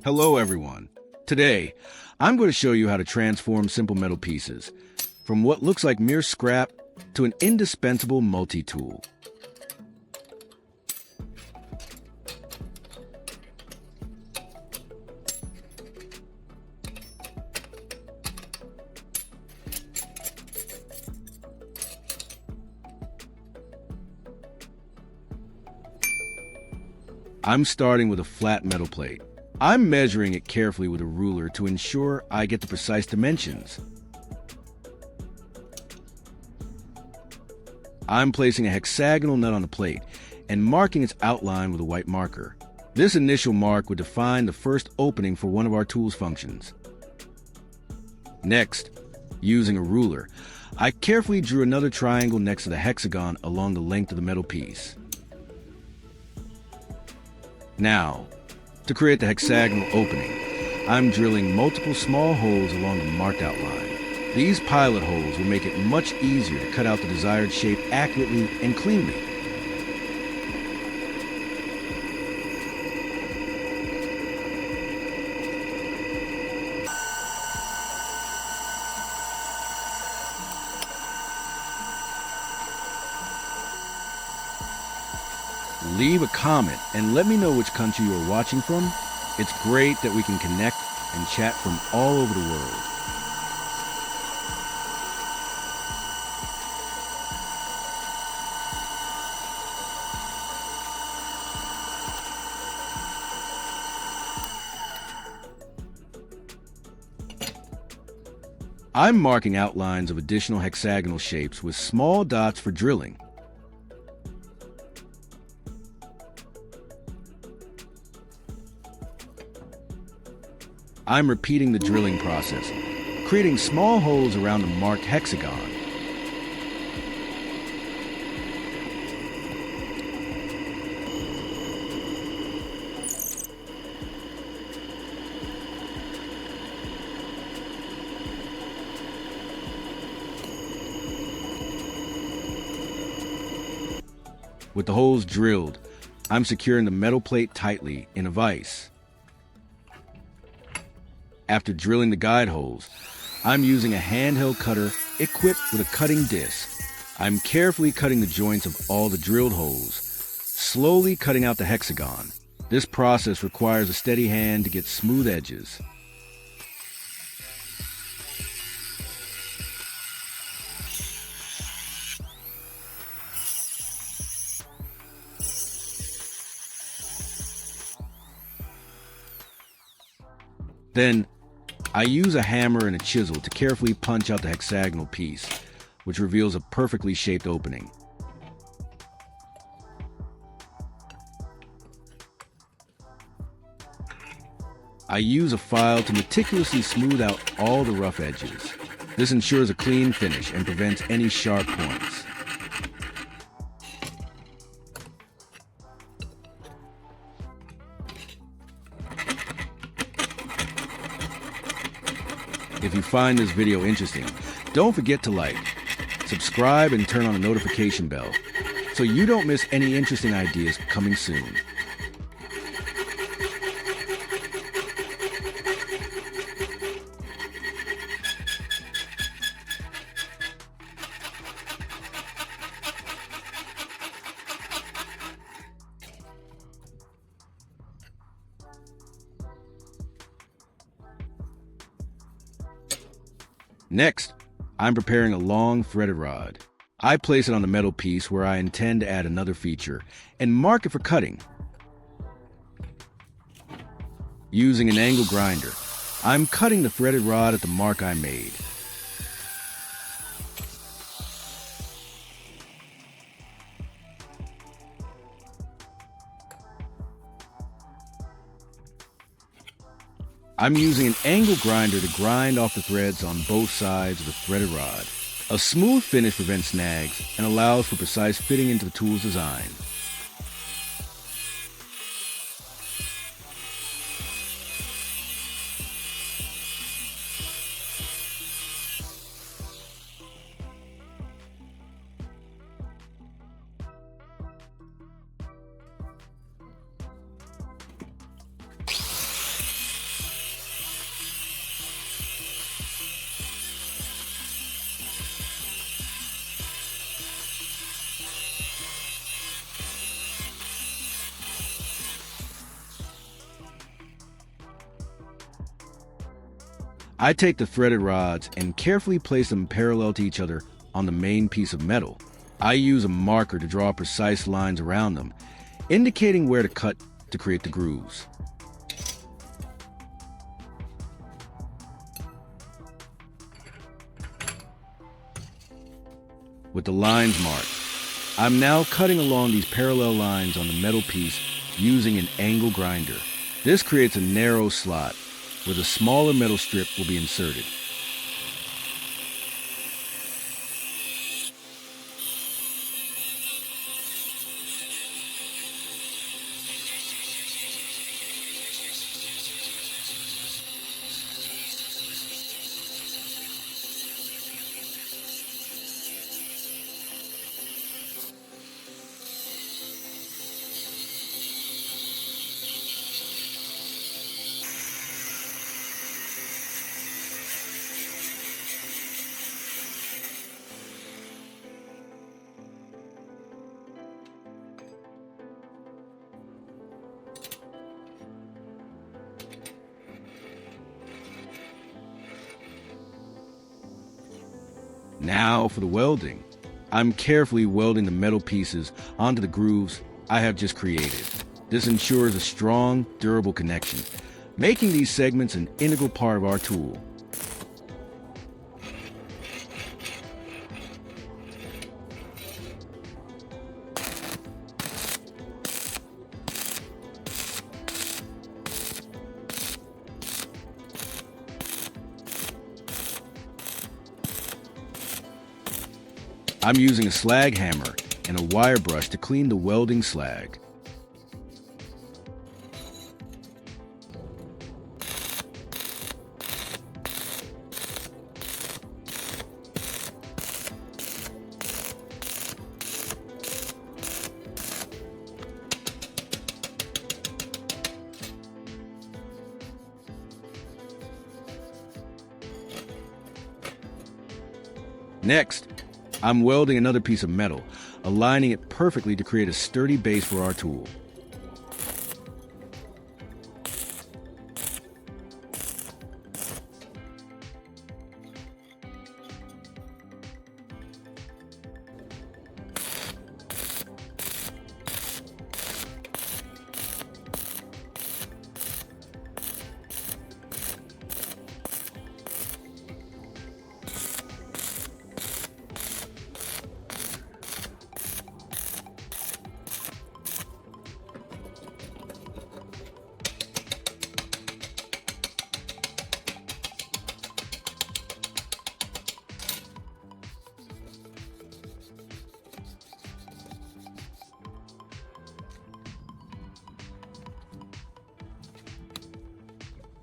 Hello everyone. Today, I'm going to show you how to transform simple metal pieces from what looks like mere scrap to an indispensable multi-tool. I'm starting with a flat metal plate. I'm measuring it carefully with a ruler to ensure I get the precise dimensions. I'm placing a hexagonal nut on the plate and marking its outline with a white marker. This initial mark would define the first opening for one of our tool's functions. Next, using a ruler, I carefully drew another triangle next to the hexagon along the length of the metal piece. Now, to create the hexagonal opening, I'm drilling multiple small holes along the marked outline. These pilot holes will make it much easier to cut out the desired shape accurately and cleanly. Leave a comment and let me know which country you are watching from. It's great that we can connect and chat from all over the world. I'm marking outlines of additional hexagonal shapes with small dots for drilling. I'm repeating the drilling process, creating small holes around the marked hexagon. With the holes drilled, I'm securing the metal plate tightly in a vise. After drilling the guide holes, I'm using a handheld cutter equipped with a cutting disc. I'm carefully cutting the joints of all the drilled holes, slowly cutting out the hexagon. This process requires a steady hand to get smooth edges. Then, I use a hammer and a chisel to carefully punch out the hexagonal piece, which reveals a perfectly shaped opening. I use a file to meticulously smooth out all the rough edges. This ensures a clean finish and prevents any sharp points. If you find this video interesting, don't forget to like, subscribe, and turn on the notification bell so you don't miss any interesting ideas coming soon. Next, I'm preparing a long threaded rod. I place it on the metal piece where I intend to add another feature and mark it for cutting. Using an angle grinder, I'm cutting the threaded rod at the mark I made. I'm using an angle grinder to grind off the threads on both sides of the threaded rod. A smooth finish prevents snags and allows for precise fitting into the tool's design. I take the threaded rods and carefully place them parallel to each other on the main piece of metal. I use a marker to draw precise lines around them, indicating where to cut to create the grooves. With the lines marked, I'm now cutting along these parallel lines on the metal piece using an angle grinder. This creates a narrow slot where the smaller metal strip will be inserted. Now for the welding. I'm carefully welding the metal pieces onto the grooves I have just created. This ensures a strong, durable connection, making these segments an integral part of our tool. I'm using a slag hammer and a wire brush to clean the welding slag. Next, I'm welding another piece of metal, aligning it perfectly to create a sturdy base for our tool.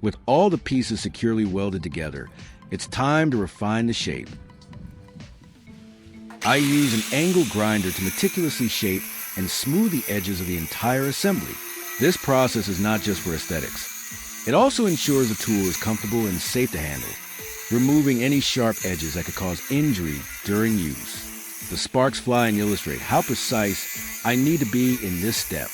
With all the pieces securely welded together, it's time to refine the shape. I use an angle grinder to meticulously shape and smooth the edges of the entire assembly. This process is not just for aesthetics. It also ensures the tool is comfortable and safe to handle, removing any sharp edges that could cause injury during use. The sparks fly and illustrate how precise I need to be in this step.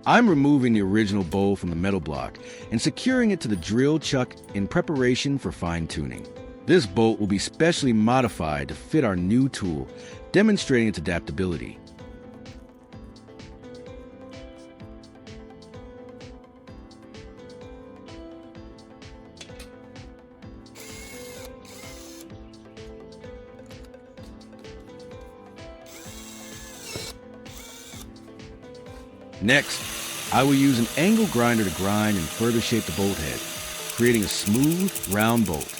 I'm removing the original bowl from the metal block and securing it to the drill chuck in preparation for fine-tuning. This bolt will be specially modified to fit our new tool, demonstrating its adaptability. Next, I will use an angle grinder to grind and further shape the bolt head, creating a smooth, round bolt.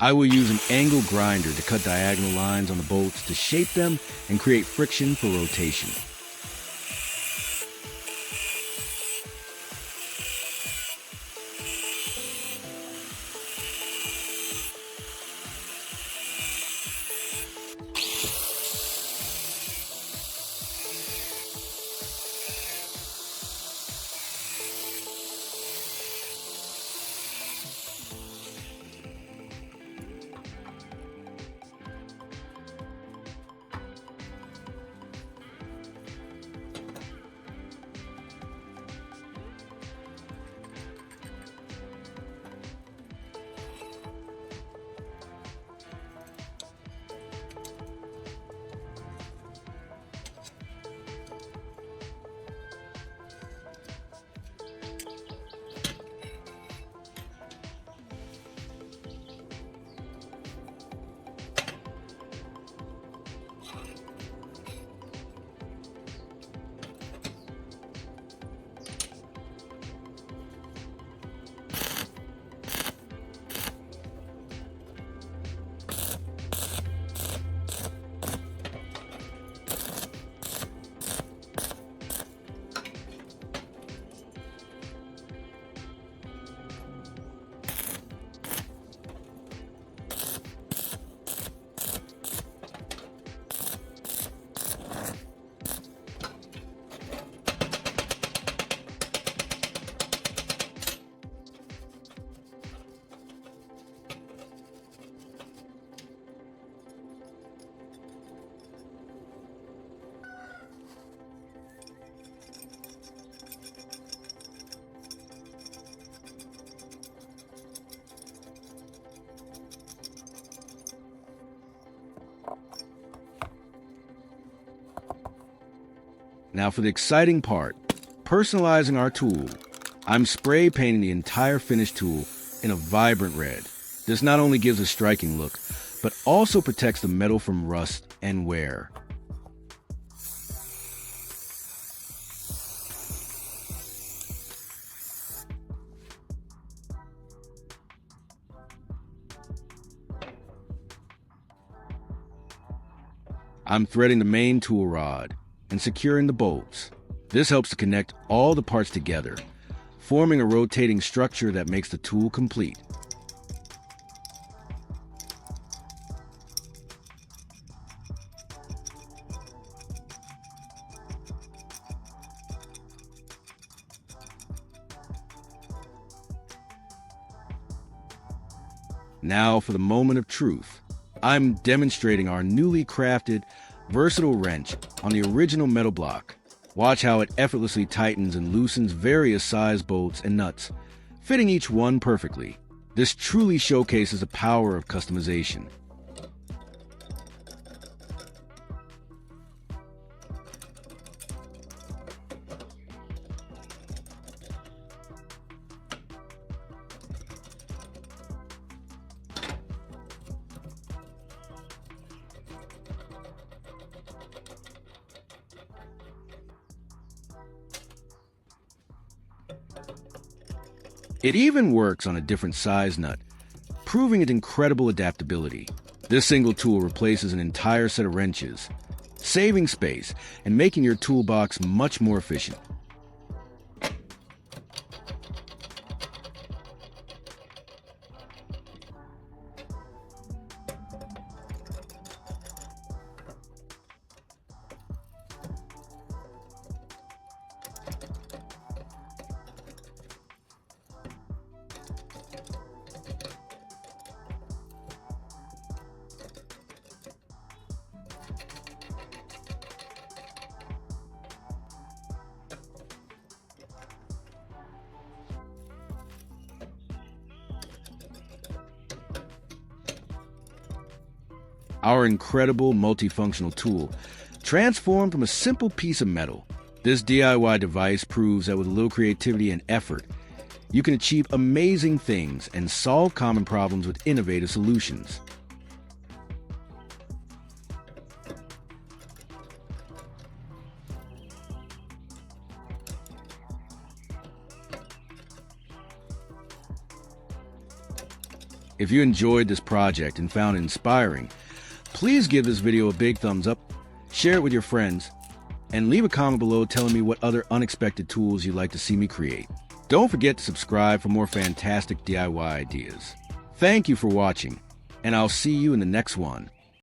I will use an angle grinder to cut diagonal lines on the bolts to shape them and create friction for rotation. Now for the exciting part, personalizing our tool. I'm spray painting the entire finished tool in a vibrant red. This not only gives a striking look, but also protects the metal from rust and wear. I'm threading the main tool rod and securing the bolts. This helps to connect all the parts together, forming a rotating structure that makes the tool complete. Now for the moment of truth. I'm demonstrating our newly crafted, versatile wrench on the original metal block. Watch how it effortlessly tightens and loosens various size bolts and nuts, fitting each one perfectly. This truly showcases the power of customization. It even works on a different size nut, proving its incredible adaptability. This single tool replaces an entire set of wrenches, saving space and making your toolbox much more efficient. our incredible multifunctional tool, transformed from a simple piece of metal. This DIY device proves that with a little creativity and effort, you can achieve amazing things and solve common problems with innovative solutions. If you enjoyed this project and found it inspiring, please give this video a big thumbs up, share it with your friends, and leave a comment below telling me what other unexpected tools you'd like to see me create. Don't forget to subscribe for more fantastic DIY ideas. Thank you for watching, and I'll see you in the next one.